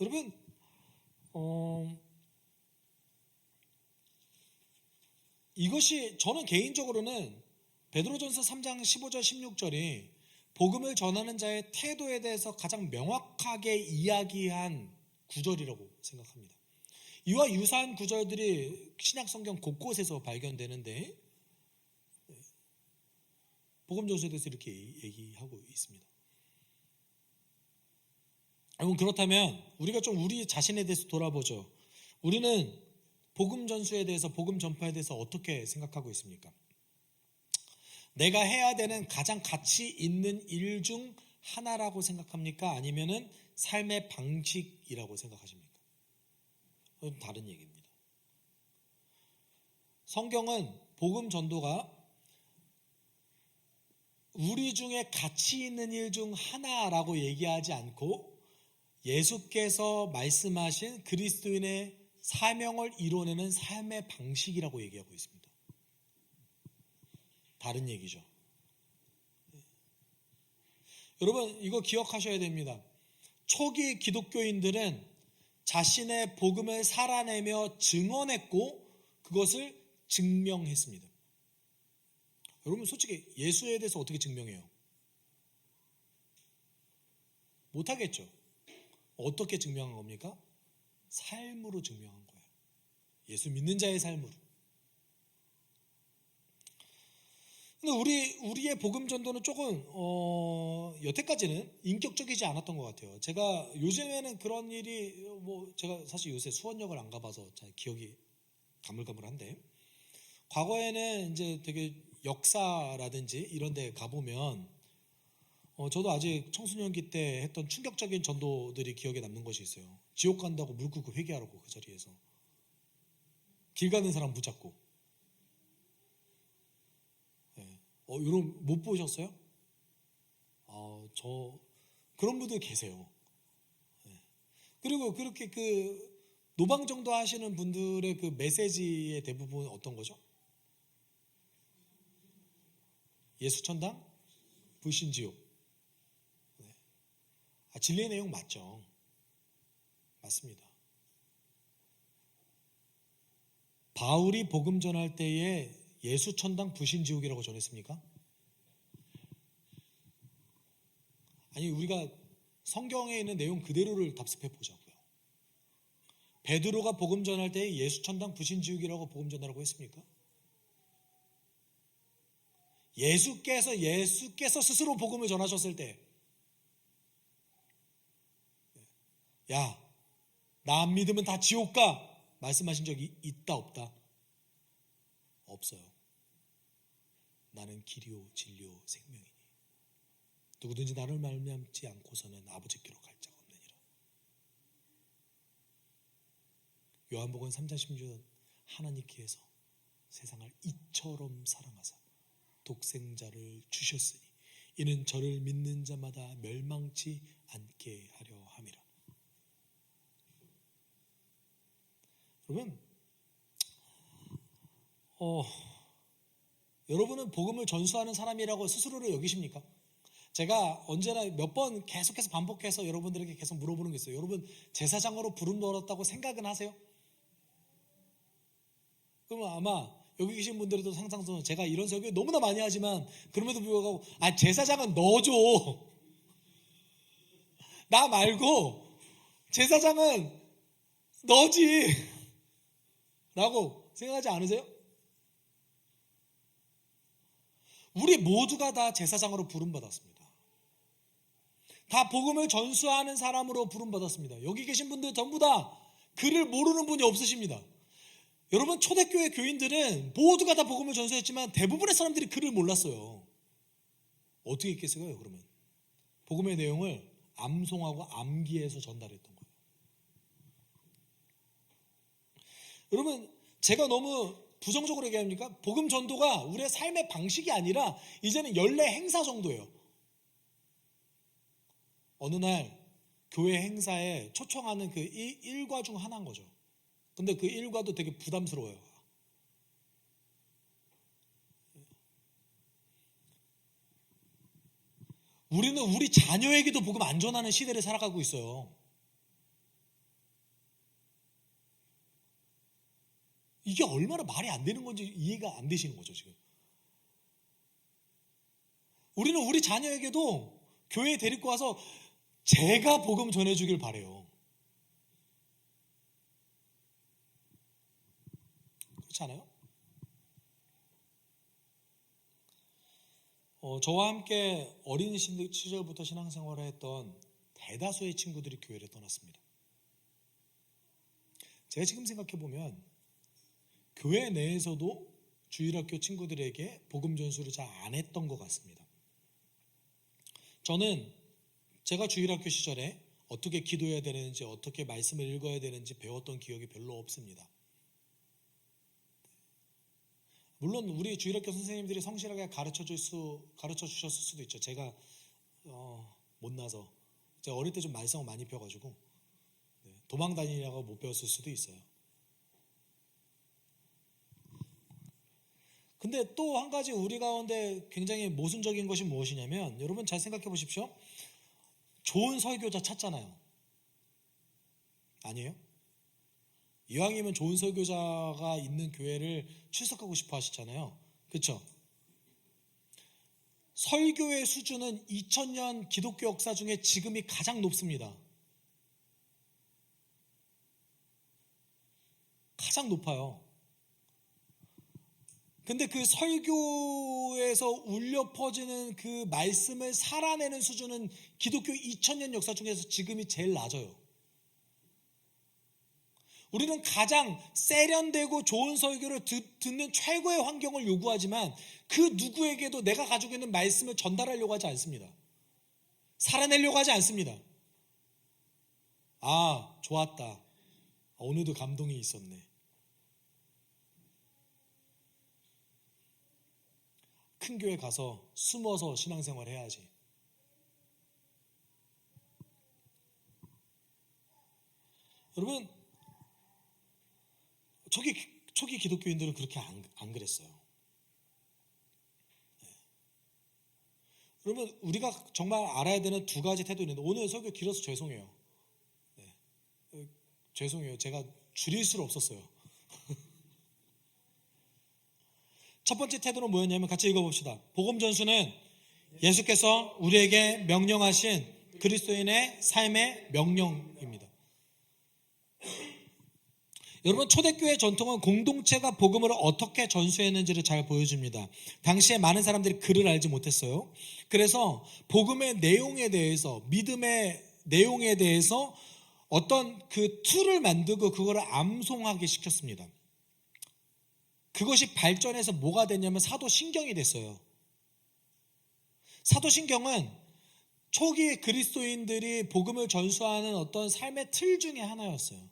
A: 여러분, 이것이 저는 개인적으로는 베드로전서 3장 15절 16절이 복음을 전하는 자의 태도에 대해서 가장 명확하게 이야기한 구절이라고 생각합니다. 이와 유사한 구절들이 신약 성경 곳곳에서 발견되는데, 복음 전수에 대해서 이렇게 얘기하고 있습니다. 여러분, 그렇다면 우리가 좀 우리 자신에 대해서 돌아보죠. 우리는 복음 전수에 대해서, 복음 전파에 대해서 어떻게 생각하고 있습니까? 내가 해야 되는 가장 가치 있는 일 중 하나라고 생각합니까? 아니면은 삶의 방식이라고 생각하십니까? 그건 다른 얘기입니다. 성경은 복음 전도가 우리 중에 가치 있는 일 중 하나라고 얘기하지 않고 예수께서 말씀하신 그리스도인의 사명을 이뤄내는 삶의 방식이라고 얘기하고 있습니다. 다른 얘기죠. 여러분, 이거 기억하셔야 됩니다. 초기 기독교인들은 자신의 복음을 살아내며 증언했고 그것을 증명했습니다. 여러분, 솔직히 예수에 대해서 어떻게 증명해요? 못하겠죠. 어떻게 증명한 겁니까? 삶으로 증명한 거예요. 예수 믿는 자의 삶으로. 근데 우리의 복음 전도는 조금 여태까지는 인격적이지 않았던 것 같아요. 제가 요즘에는 그런 일이 제가 사실 요새 수원역을 안 가봐서 잘 기억이 가물가물한데, 과거에는 이제 되게 역사라든지 이런 데 가보면 저도 아직 청소년기 때 했던 충격적인 전도들이 기억에 남는 것이 있어요. 지옥 간다고 물 끓고 회개하라고, 그 자리에서 길 가는 사람 붙잡고. 여러분 못 보셨어요? 그런 분들 계세요. 그리고 그렇게 그 노방정도 하시는 분들의 그 메시지의 대부분 어떤 거죠? 예수 천당, 불신 지옥. 진리의 내용 맞죠? 맞습니다. 바울이 복음 전할 때에 예수 천당, 불신 지옥이라고 전했습니까? 아니, 우리가 성경에 있는 내용 그대로를 답습해 보자고요. 베드로가 복음 전할 때에 예수 천당, 불신 지옥이라고 복음 전하라고 했습니까? 예수께서 스스로 복음을 전하셨을 때, 야, 나 안 믿으면 다 지옥 가 말씀하신 적이 있다 없다? 없어요. 나는 길이요 진리요 생명이니 누구든지 나를 말미암지 않고서는 아버지께로 갈 자가 없느니라. 요한복음 3장 16절, 하나님께서 세상을 이처럼 사랑하사 독생자를 주셨으니 이는 저를 믿는 자마다 멸망치 않게 하려 함이라. 여러분, 여러분은 복음을 전수하는 사람이라고 스스로를 여기십니까? 제가 언제나 몇 번 계속해서 반복해서 여러분들에게 계속 물어보는 게 있어요. 여러분 제사장으로 부름 받았다고 생각은 하세요? 그러면 아마 여기 계신 분들도 상상선 제가 이런 설교 너무나 많이 하지만 그럼에도 불구하고 제사장은 넣어줘. 나 말고 제사장은 너지 라고 생각하지 않으세요? 우리 모두가 다 제사장으로 부름받았습니다. 다 복음을 전수하는 사람으로 부름받았습니다. 여기 계신 분들 전부 다 글을 모르는 분이 없으십니다. 여러분 초대교회 교인들은 모두가 다 복음을 전수했지만 대부분의 사람들이 글을 몰랐어요. 어떻게 했겠어요 그러면? 복음의 내용을 암송하고 암기해서 전달했던 거예요. 여러분 제가 너무 부정적으로 얘기합니까? 복음 전도가 우리의 삶의 방식이 아니라 이제는 연례 행사 정도예요. 어느 날 교회 행사에 초청하는 그 일과 중 하나인 거죠. 근데 그 일과도 되게 부담스러워요. 우리는 우리 자녀에게도 복음 안 전하는 시대를 살아가고 있어요. 이게 얼마나 말이 안 되는 건지 이해가 안 되시는 거죠 지금. 우리는 우리 자녀에게도 교회에 데리고 와서 제가 복음 전해주길 바래요. 그렇지 않아요? 저와 함께 어린 시절부터 신앙생활을 했던 대다수의 친구들이 교회를 떠났습니다. 제가 지금 생각해보면 교회 내에서도 주일학교 친구들에게 복음 전수를 잘 안 했던 것 같습니다. 저는 제가 주일학교 시절에 어떻게 기도해야 되는지 어떻게 말씀을 읽어야 되는지 배웠던 기억이 별로 없습니다. 물론 우리 주일학교 선생님들이 성실하게 가르쳐 주셨을 수도 있죠. 제가 못나서 제가 어릴 때 좀 말썽을 많이 펴가지고 도망 다니려고 못 배웠을 수도 있어요. 근데 또 한 가지 우리 가운데 굉장히 모순적인 것이 무엇이냐면 여러분 잘 생각해 보십시오. 좋은 설교자 찾잖아요. 아니에요? 이왕이면 좋은 설교자가 있는 교회를 출석하고 싶어 하시잖아요. 그렇죠? 설교의 수준은 2000년 기독교 역사 중에 지금이 가장 높습니다. 가장 높아요. 근데 그 설교에서 울려 퍼지는 그 말씀을 살아내는 수준은 기독교 2000년 역사 중에서 지금이 제일 낮아요. 우리는 가장 세련되고 좋은 설교를 듣는 최고의 환경을 요구하지만 그 누구에게도 내가 가지고 있는 말씀을 전달하려고 하지 않습니다. 살아내려고 하지 않습니다. 좋았다. 오늘도 감동이 있었네. 큰 교회 가서 숨어서 신앙생활 해야지. 여러분 초기 기독교인들은 그렇게 안 그랬어요. 여러분 우리가 정말 알아야 되는 두 가지 태도 있는데 오늘 설교 길어서 죄송해요. 죄송해요. 제가 줄일 수는 없었어요. 첫 번째 태도는 뭐였냐면 같이 읽어봅시다. 복음 전수는 예수께서 우리에게 명령하신 그리스도인의 삶의 명령입니다. 여러분 초대교회 전통은 공동체가 복음을 어떻게 전수했는지를 잘 보여줍니다. 당시에 많은 사람들이 글을 알지 못했어요. 그래서 복음의 내용에 대해서 믿음의 내용에 대해서 어떤 그 툴을 만들고 그거를 암송하게 시켰습니다. 그것이 발전해서 뭐가 됐냐면 사도신경이 됐어요. 사도신경은 초기 그리스도인들이 복음을 전수하는 어떤 삶의 틀 중에 하나였어요.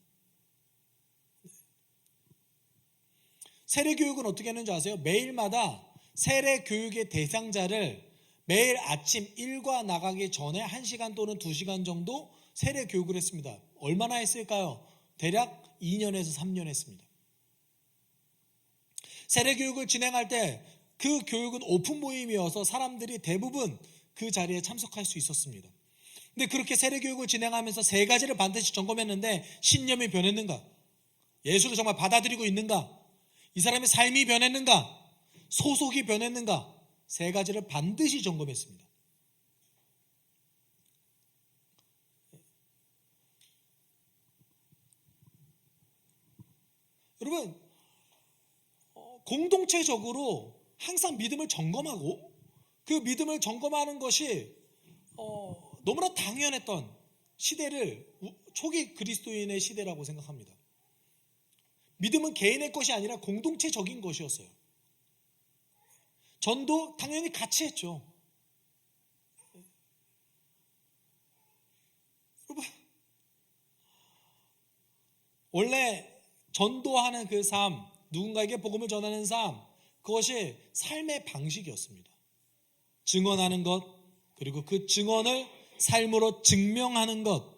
A: 세례교육은 어떻게 하는지 아세요? 매일마다 세례교육의 대상자를 매일 아침 일과 나가기 전에 1시간 또는 2시간 정도 세례교육을 했습니다. 얼마나 했을까요? 대략 2년에서 3년 했습니다. 세례교육을 진행할 때 그 교육은 오픈 모임이어서 사람들이 대부분 그 자리에 참석할 수 있었습니다. 근데 그렇게 세례교육을 진행하면서 세 가지를 반드시 점검했는데 신념이 변했는가? 예수를 정말 받아들이고 있는가? 이 사람의 삶이 변했는가? 소속이 변했는가? 세 가지를 반드시 점검했습니다. 여러분, 공동체적으로 항상 믿음을 점검하고 그 믿음을 점검하는 것이 너무나 당연했던 시대를 초기 그리스도인의 시대라고 생각합니다. 믿음은 개인의 것이 아니라 공동체적인 것이었어요. 전도 당연히 같이 했죠. 여러분, 원래 전도하는 그 삶, 누군가에게 복음을 전하는 삶, 그것이 삶의 방식이었습니다. 증언하는 것, 그리고 그 증언을 삶으로 증명하는 것,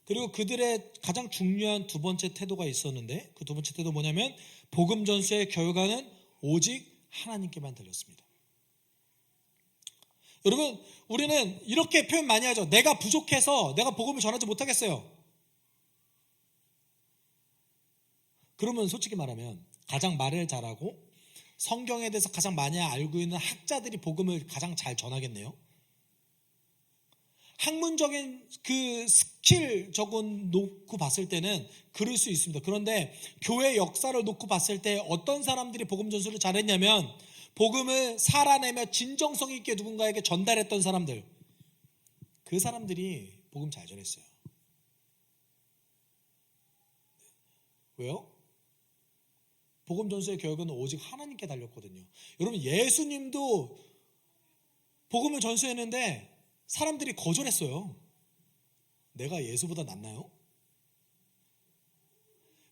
A: 그리고 그들의 가장 중요한 두 번째 태도가 있었는데 그 두 번째 태도 뭐냐면 복음 전수의 결과는 오직 하나님께만 달렸습니다. 여러분, 우리는 이렇게 표현 많이 하죠. 내가 부족해서 내가 복음을 전하지 못하겠어요. 그러면 솔직히 말하면 가장 말을 잘하고 성경에 대해서 가장 많이 알고 있는 학자들이 복음을 가장 잘 전하겠네요. 학문적인 그 스킬 적은 놓고 봤을 때는 그럴 수 있습니다. 그런데 교회 역사를 놓고 봤을 때 어떤 사람들이 복음 전수를 잘했냐면 복음을 살아내며 진정성 있게 누군가에게 전달했던 사람들, 그 사람들이 복음 잘 전했어요. 왜요? 복음 전수의 결과는 오직 하나님께 달렸거든요. 여러분, 예수님도 복음을 전수했는데 사람들이 거절했어요. 내가 예수보다 낫나요?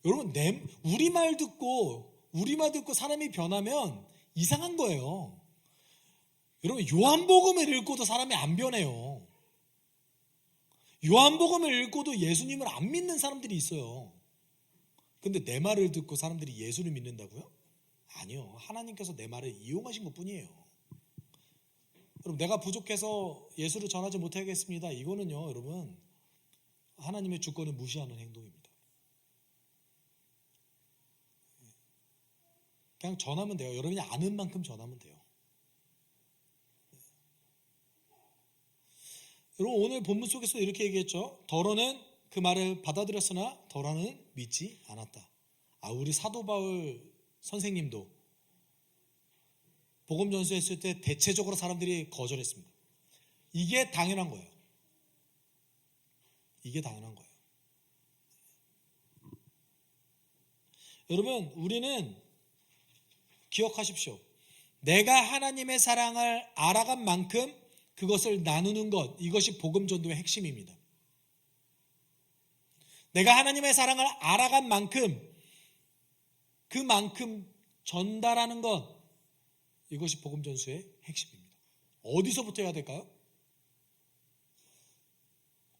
A: 여러분, 우리말 듣고 사람이 변하면 이상한 거예요. 여러분, 요한복음을 읽고도 사람이 안 변해요. 요한복음을 읽고도 예수님을 안 믿는 사람들이 있어요. 근데 내 말을 듣고 사람들이 예수를 믿는다고요? 아니요. 하나님께서 내 말을 이용하신 것뿐이에요. 여러분, 내가 부족해서 예수를 전하지 못하겠습니다. 이거는요, 여러분, 하나님의 주권을 무시하는 행동입니다. 그냥 전하면 돼요. 여러분이 아는 만큼 전하면 돼요. 여러분, 오늘 본문 속에서 이렇게 얘기했죠. 더러는 그 말을 받아들였으나 더러는 믿지 않았다. 우리 사도 바울 선생님도 복음 전수했을 때 대체적으로 사람들이 거절했습니다. 이게 당연한 거예요. 이게 당연한 거예요. 여러분, 우리는 기억하십시오. 내가 하나님의 사랑을 알아간 만큼 그것을 나누는 것, 이것이 복음 전도의 핵심입니다. 내가 하나님의 사랑을 알아간 만큼 그만큼 전달하는 것, 이것이 복음 전수의 핵심입니다. 어디서부터 해야 될까요?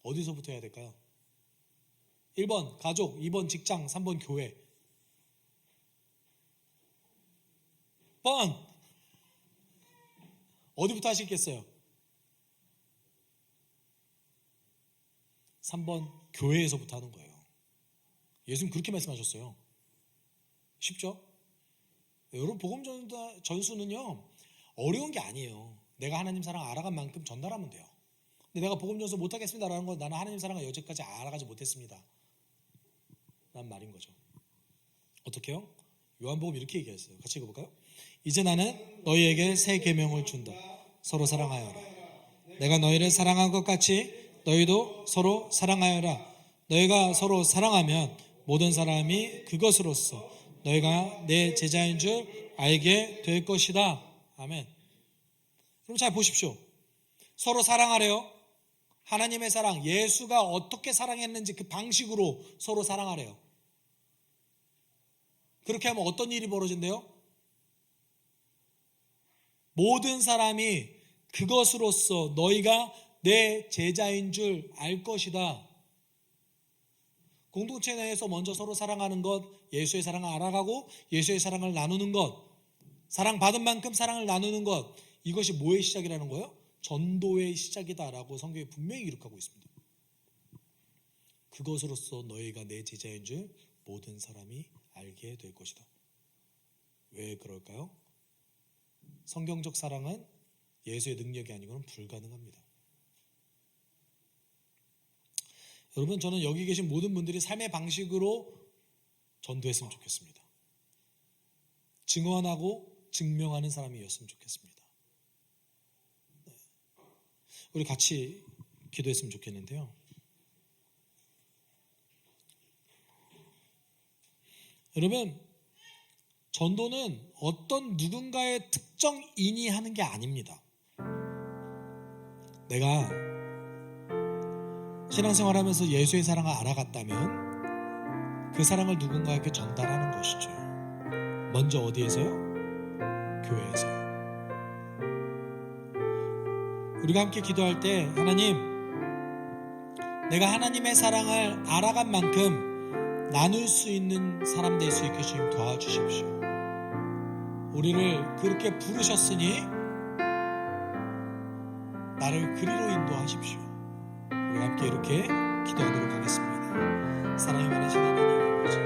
A: 어디서부터 해야 될까요? 1번 가족, 2번 직장, 3번 교회. 번 어디부터 하시겠어요? 3번 교회에서부터 하는 거예요. 예수님 그렇게 말씀하셨어요. 쉽죠? 여러분, 복음 전수는요 어려운 게 아니에요. 내가 하나님 사랑 알아간 만큼 전달하면 돼요. 근데 내가 복음 전수 못하겠습니다라는 건 나는 하나님 사랑을 여태까지 알아가지 못했습니다 라는 말인 거죠. 어떻게요? 요한복음 이렇게 얘기했어요. 같이 읽어볼까요? 이제 나는 너희에게 새 계명을 준다. 서로 사랑하여라. 내가 너희를 사랑한 것 같이 너희도 서로 사랑하여라. 너희가 서로 사랑하면 모든 사람이 그것으로써 너희가 내 제자인 줄 알게 될 것이다. 아멘. 그럼 잘 보십시오. 서로 사랑하래요. 하나님의 사랑, 예수가 어떻게 사랑했는지 그 방식으로 서로 사랑하래요. 그렇게 하면 어떤 일이 벌어진대요? 모든 사람이 그것으로써 너희가 내 제자인 줄 알 것이다. 공동체 내에서 먼저 서로 사랑하는 것, 예수의 사랑을 알아가고 예수의 사랑을 나누는 것, 사랑받은 만큼 사랑을 나누는 것, 이것이 뭐의 시작이라는 거예요? 전도의 시작이다라고 성경이 분명히 기록하고 있습니다. 그것으로서 너희가 내 제자인 줄 모든 사람이 알게 될 것이다. 왜 그럴까요? 성경적 사랑은 예수의 능력이 아니고는 불가능합니다. 여러분, 저는 여기 계신 모든 분들이 삶의 방식으로 전도했으면 좋겠습니다. 증언하고 증명하는 사람이었으면 좋겠습니다. 우리 같이 기도했으면 좋겠는데요. 여러분, 전도는 어떤 누군가의 특정인이 하는 게 아닙니다. 내가 신앙생활하면서 예수의 사랑을 알아갔다면 그 사랑을 누군가에게 전달하는 것이죠. 먼저 어디에서요? 교회에서요. 우리가 함께 기도할 때 하나님, 내가 하나님의 사랑을 알아간 만큼 나눌 수 있는 사람 될 수 있게 주님 도와주십시오. 우리를 그렇게 부르셨으니 나를 그리로 인도하십시오. 우리 함께 이렇게 기도하도록 하겠습니다. 사랑이 많으신 하나님 아버지,